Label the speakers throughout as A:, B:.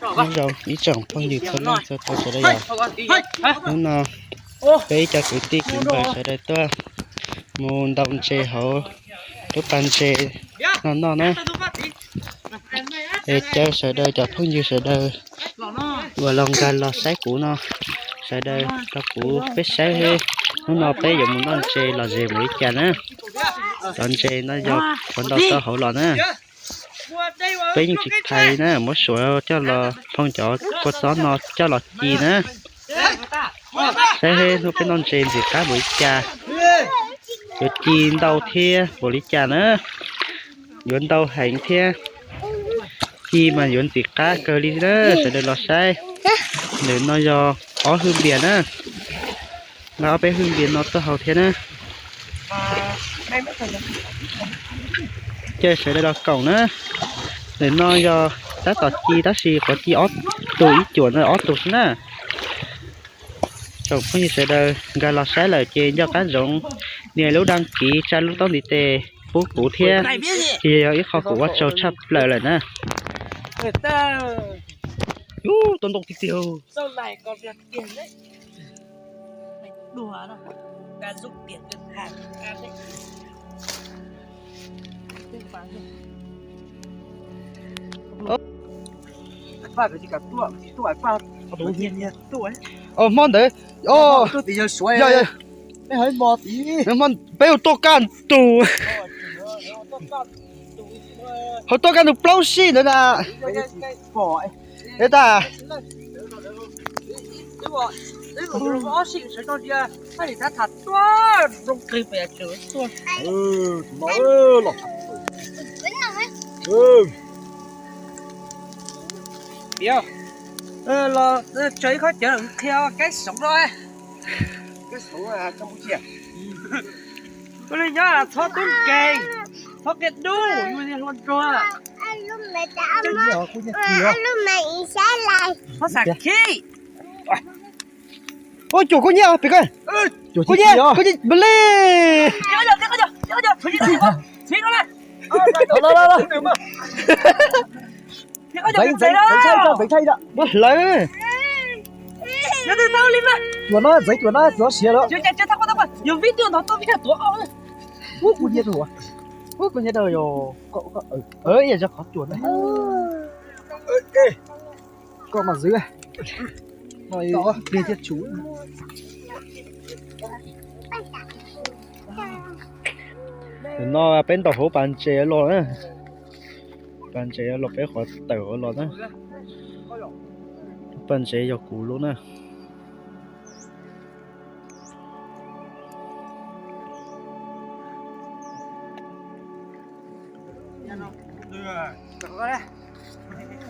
A: nhưng rồi ý chồng phong gì không cho tôi sẽ đây rồi nó bây giờ cứ tí cũng phải sẽ đây tôi muốn đồng chế hậu cái bàn chế nó nè để chơi sẽ đây cho phong gì sẽ đây và lòng gan lò sấy của nó sẽ đây các củ biết sấy hết nó bây giờ muốn đồng chế là gì mới chả nữa đồng chế nó do con đó cho hậu lò nữa bây giờ chỉ thầy nè một số cho là phong trào có gió nó cho là gì nữa thế hết nó bên non trên thì cá bưởi trà rồi chín đầu thia bưởi trà nữa yuan đầu hành thia khi mà yuan thì cá cơ đi nữa sẽ được lọt sai để nó do có hương biển á nó bé hương biển nó to hậu thế nữa chơi sẽ được cổng nữa để nó do ta tọt chi ta xì có chi ót tuổi chuẩn rồi ót tụt nè chồng không như sẽ đời gà lọt sáng lời trên do cá giống nè lúc đăng ký cha lúc tao đi tề phú cũ thiên thì ít kho của quá trâu chấp lời lời nè tôn tông tiêu
B: sau này còn việc tiền đấy đùa đâu đã dùng tiền được hàng ăn đấy phải chỉ cả tuổi phải đồ nhiên nhiên tuổi
A: món đấy
B: tôi tí giờ xuôi
A: dạ
B: mấy hơi mò tí
A: món béo to can tù họ to can được bao xí nữa nè đấy ta
B: đúng có sự sẽ cho dia phải ta thật quá rong cây bè chữa tôi
C: nó lọt
B: biết là chơi khó chở theo cái sống rồi
C: cái số là Campuchia
B: tôi nhớ là thoát tuấn kèn thoát cái đu như thế luôn rồi
C: lúc mày sẽ lại
B: thoát sạc khí
A: ôi chủ có nhau bị coi có nhau có gì bê lê
C: giấy thay đó
A: mất lấy
B: nó từ đâu lên mà
C: của nó xìa đó
B: chưa thắc mắc nhiều video nó tôi biết tổ áo
C: út của nhiệt rồi
A: ôi con nhà đời rồi giờ cho khó chuột đấy
C: con mà dưới này đi thiết chú
A: nó bên tàu hố bàn chế rồi á bàn chế lột bé khỏi tàu rồi á bàn chế vào cũ luôn á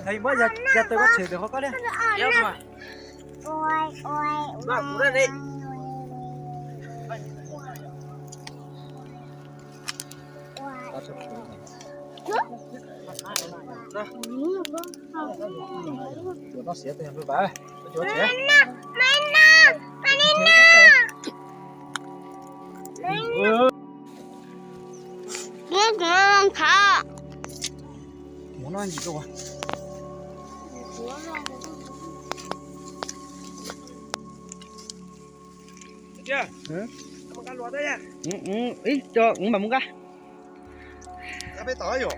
B: thầy mới giờ tôi bắt chửi được không có đấy kéo mà rồi cú lên đi
C: nó xỉa tiền với bà chúa trẻ muốn nói gì đâu
B: chưa một cái lúa đấy nha
A: ý cho mà muốn ra
C: cái bé tỏi rồi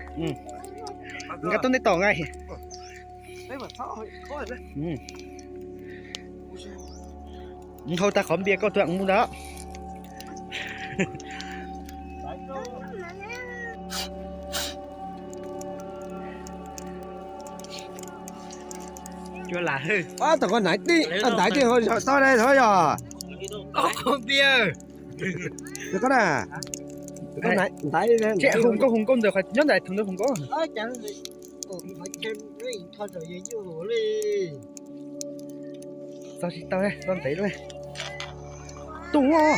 A: cái tôi đi tỏ ngay
B: đấy mà khó rồi đấy
A: thôi ta khóm bia có thượng mua đó chưa là hư
C: tao còn nãy đi anh nãy thì thôi tao đây thôi rồi
A: khóm bia
C: được có nè cái nãy nãy
A: chị hùng công được phải nhớ lại thằng đó hùng có
C: chẳng phải xem cái thôi rồi gì chứ đi
A: sao chị tao đây con thấy đây tù à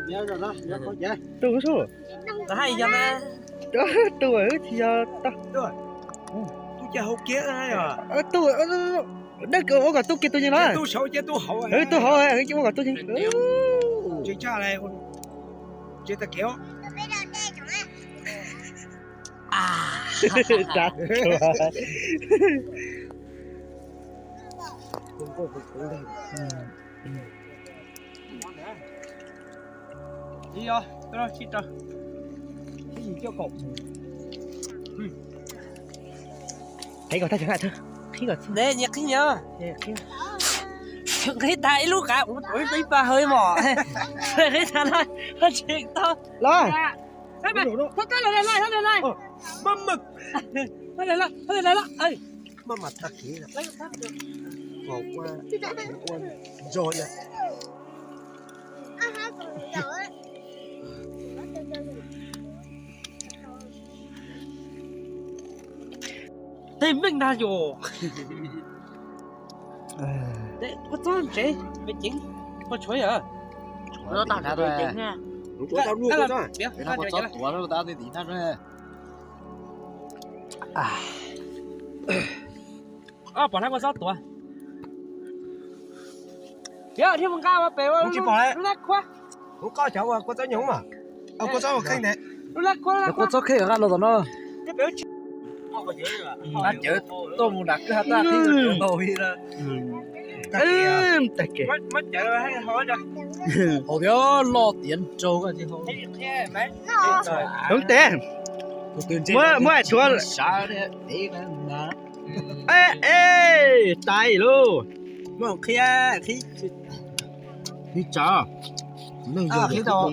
C: nhớ rồi đó nhớ có vậy
A: tù số
B: là hay giờ mà
A: tù ở thì tao
B: tôi chơi hậu kia đấy à
A: tù đây có cả tù kia tôi như nó
B: tôi xấu chứ tôi hậu
A: tôi hỏi cái chứ có cả tôi như
B: chơi cha này chơi ta kéo à
A: Chặt
C: Không có phục vụ đâu.
B: Đi rồi, rồi chị rồi.
C: Cái gì cho cậu?
A: thấy còn thấy chẳng hạn thôi thấy còn
B: Để nhặt cái nhớ. Cái tay lúc cả cũng tuổi tí ba hơi mỏ. Cái thằng này nó chuyện to.
A: lo
B: Cái mày, thôi cái này này.
C: Mâm mực.
B: Thôi này là. Ơi.
C: Mâm mặt thật kỹ là
B: Lấy cái được.
C: ngọt qua. Rồi à.
B: Thì mình đã rồi. Đấy, có sao chị? Mày chính. Có chuối à?
D: Nó tao đã rồi.
C: Đúng có tao nuôi con đó.
B: Biết,
D: Nó có chót tuổi nó tao thì tí thật rồi.
B: bỏ nó có 6 tuổi. Biết thì mình cao mà béo.
C: Không chỉ bỏ đấy.
B: Nó lắc quá.
C: Không có cháu à, có cháu nhúng mà. Có cháu khinh đấy.
B: Nó lắc quá.
D: Nó có chót khi ở gan nó nó.
B: Cái béo chứ.
D: Nó chữ tôi muốn đặt cái hạt ra thì nó nổi ra.
A: tại kìa
B: Mất chợ hay hỏi rồi.
D: Hồi đó lo tiền trâu cái gì không.
B: Thế mày.
A: đúng tiền mới chúa
D: Sao đấy. Đi là
A: ê tay luôn
C: Mà khi
D: đi chả. Nâng
C: à khi tao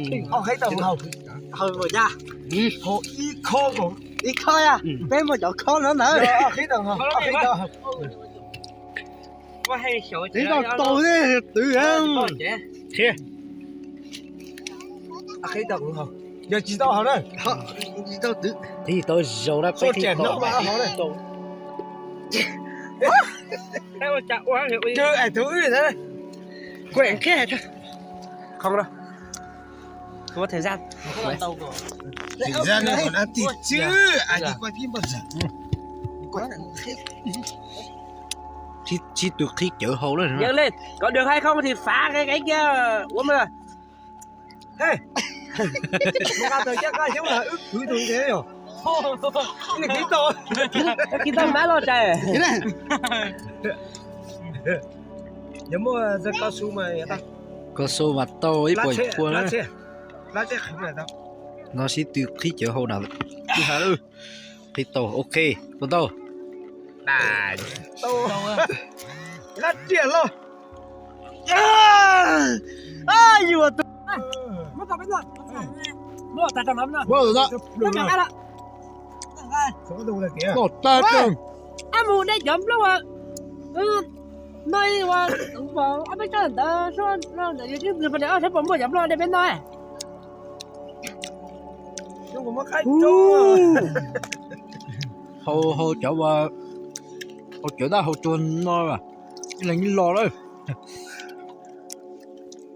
C: khi tao hầu
B: Hơn rồi nha.
C: hồ y khô cũng
B: Đi coi à. Bé mà chỗ khó nữa nữa.
C: khi tao hầu khi tao hầu
B: Có hay sợ
A: tí tao tôi đi tự em kia
C: khi tao hầu giờ chỉ tao hầu đây
A: tao tự
D: thì tôi dầu ra
C: số chèn nó mà hầu đây
B: Thế mà chặt quá thì uy.
C: chứ ai thứ gì thế
A: quẹn kia thôi
B: Không đâu. Không có thời gian.
C: Thực ra nó còn ăn thịt chứ ai đi quay phim bao giờ
D: chỉ được khi chở hậu đó
B: Nhớ lên. Có được hay không thì phá cái kia. Uống rồi.
C: nó ra tới chắc ai chứ là ức cứ tôi thế rồi cái này tôi
B: Cái tao má lo trời.
C: giống mua dân cao su mà người ta
D: có số mà tôi
C: lá
D: bồi
C: chè
D: qua đó
C: lá chè không phải đâu
D: nó chỉ từ khi chở hậu nào đi hả ư khi tàu ok con tàu
B: Đà.
C: tôi lá chè luôn
A: vừa
B: Mất vào bên rồi. Mua tại trong lắm nè.
D: bao giờ đó
C: được rồi
B: đó.
C: không có đồ này kìa
D: một ta cơm
B: Anh muốn đây chấm luôn à. Nơi mà bảo anh biết cho người ta số nó để chứ người bên đó thấy bọn mua chấm lo đây bên này.
C: nó cũng có khách cho
D: hậu hậu chỗ mà hậu chỗ ta hậu chuồn nó à là như lò đấy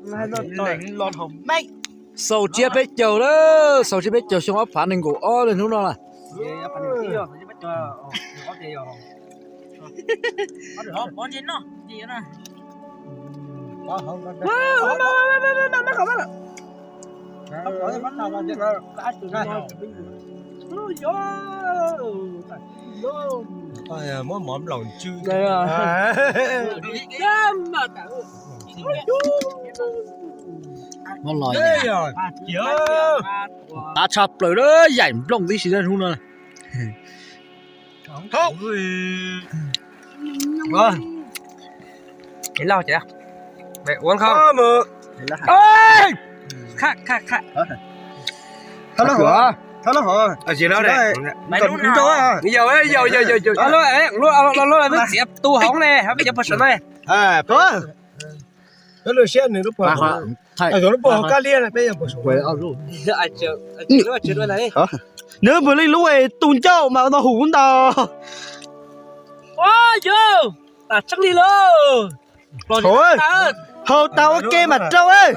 B: Này nó tôi
C: lon hồng
B: mày.
D: sầu chia bé chầu đó sầu chia bé chầu xong ấp phản hình của o lên lúc đó là
B: Vậy phải đi rồi, phải bắt cho có gì rồi. Có được không? Có gì nó? Gì nó?
C: có không
B: Nó không bắt.
C: có bắt đầu là chứ
B: Cá từ nó.
C: ôi món món lòng chư
B: Đây rồi. Mà
D: ngon lòi
C: đây rồi
D: ta chập rồi đó giải lòng tí xí ra luôn rồi
C: không
B: vâng. Cái lo chưa? Mẹ uống không?
C: có mực
B: Ôi! Khạc.
C: thôi nó hả thôi nó hả ở gì đó đây
B: Mày
C: còn
B: đúng
C: đúng đó à
B: Giờ alo ấy, lo là biết xếp tu hỏng nè, hả bây giờ phần này.
C: à có nó lừa xe này nó bỏ
D: thay
C: rồi nó bỏ cá liên này bây giờ bỏ xuống
D: quay ở luôn
B: Ai chưa này.
A: nếu vừa lên lúc ấy tùn châu mà nó hủ tao
B: Ôi vô. Chắc đi luôn.
A: thôi hầu tao ok mà trâu ơi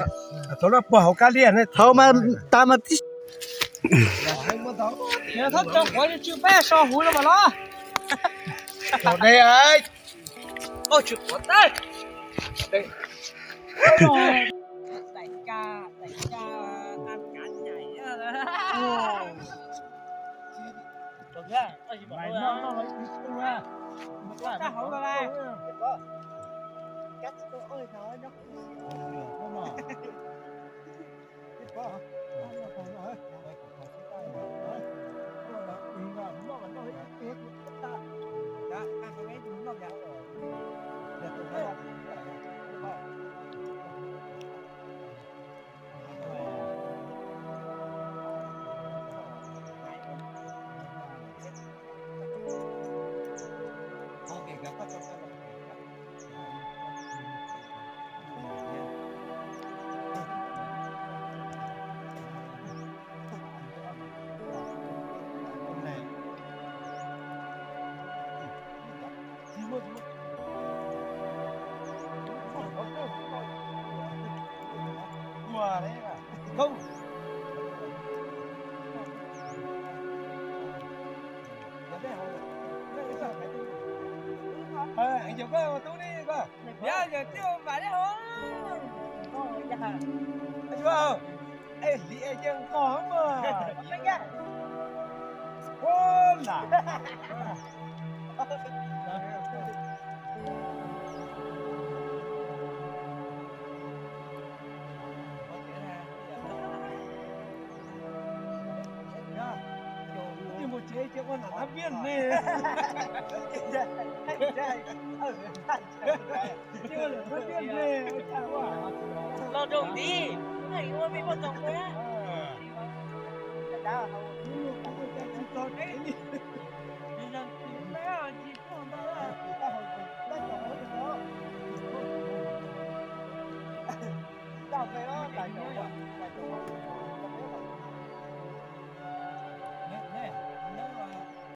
C: thôi nó bỏ cá liên này
A: hầu mà ta mà
B: Nhớ thất cho khỏi chưa bé so hú nó mà lo.
C: ở đây ấy
B: Ôi chuyện của đây. Đây. Đại ca ăn cá nhảy.
C: mày nó phải đi tu ra
B: ta hỏi ba
C: cắt tôi ơi nó không mà có không rồi
B: đó ăn cái mấy chúng nó vậy
C: mà đấy à không anh chụp cái tú đi cơ
B: giờ chưa phải đấy hả
C: anh chụp ê lịa chân khó mà
B: mấy cái
C: ôn là một chế chứ con là tháp viên này chứ là tháp viên này
B: lo đồ đi này mua bị một tổng đấy á
C: đó không có cái gì